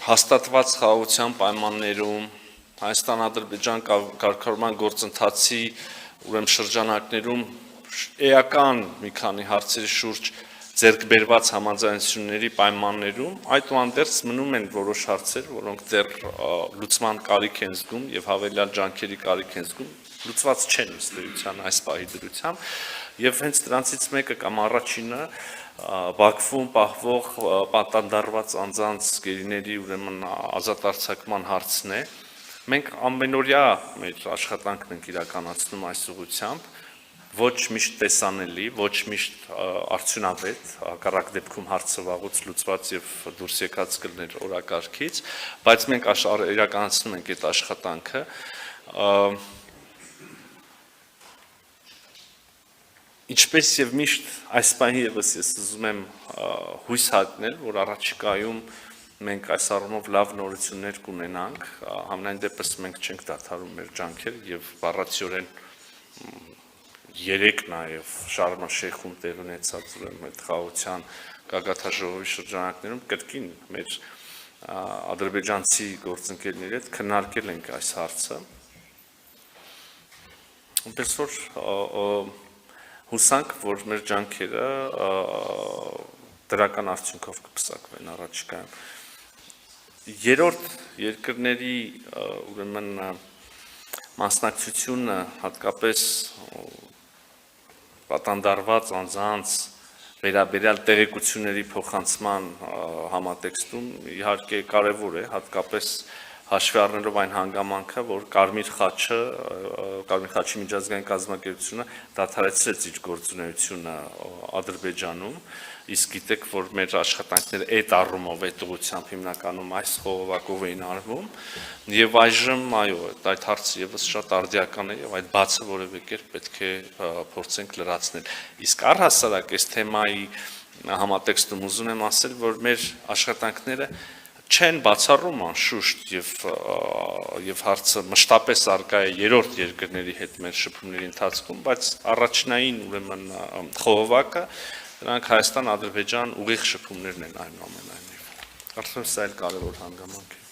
հաստատված խաղաղության պայմաններում Հայաստան-Ադրբեջան կարգավորման գործընթացի ուրեմն շրջանակներում էական մի քանի հարցերի շուրջ ձեռք բերված համաձայնությունների պայմաններում այդուհանդերձ մնում են որոշ հարցեր, որոնք դեռ լուծման կարիք են զգում եւ հավելյալ ջանքերի կարիք են զգում, լուծված չեն ըստ էության այս պահի դրությամբ եւ հենց դրանցից մեկը կամ առաջինը Բաքվում պահվող պատանդարված անձանց գերիների ուրեմն ազատ արձակման հարցն է։ Մենք ամենօրյա մեր աշխատանքն ենք իրականացնում այս ուղղությամբ, ոչ միշտ տեսանելի, ոչ միշտ արդյունավետ, հակառակ դեպքում հարցը վաղուց լուծված եւ դուրս եկած կլներ օրակարգից, բայց մենք իրականացնում ենք այդ աշխատանքը։ Ինչպես եւ միշտ այս պահի եւս ես ուզում եմ հույս հատնել, որ առաջիկայում մենք այս առումով լավ նորություններ կունենանք, համենայն դեպս մենք չենք դադարում մեր ջանքերը եւ բառացիորեն 3 նաեւ Շարմ ալ-Շեյխում տեղ ունեցած այդ խաղաղության գագաթնաժողովի շրջանակներում կրկին մեր ադրբեջանցի գործընկերների հետ քննարկել ենք այս հարցը։ Այնպես որ հուսանք, որ մեր ջանքերը դրական արդյունքով կպսակվեն առաջիկայում։ Երրորդ երկրների ուրեմն մասնակցությունը հատկապես պատանդարված անձանց վերաբերյալ տեղեկությունների փոխանցման համատեքստում իհարկե կարևոր է, հատկապես հաշվի առնելով այն հանգամանքը, որ Կարմիր խաչի միջազգային կազմակերպությունը դադարեցրեց իր գործունեությունը Ադրբեջանում, իսկ գիտեք, որ մեր աշխատանքները այդ առումով այդ ուղղությամբ հիմնականում այս խողովակով էին արվում, եւ այժմ այո, այդ հարցը եւս շատ արդիական է եւ այդ բացը որևէ կերպ պետք է փորձենք լրացնել։ Իսկ առհասարակ այս թեմայի համատեքստում ուզում եմ ասել, որ մեր աշխատանքները չեն բացառում անշուշտ եւ հարցը մշտապես արկա է երրորդ երկրների հետ մեր շփումների ընթացքում, բայց առաջնային ուրեմն խողովակը դրանք Հայաստան-Ադրբեջան ուղիղ շփումներն են այնուամենայնիվ։ Կարծում եմ սա էլ կարևոր հանգամանք է։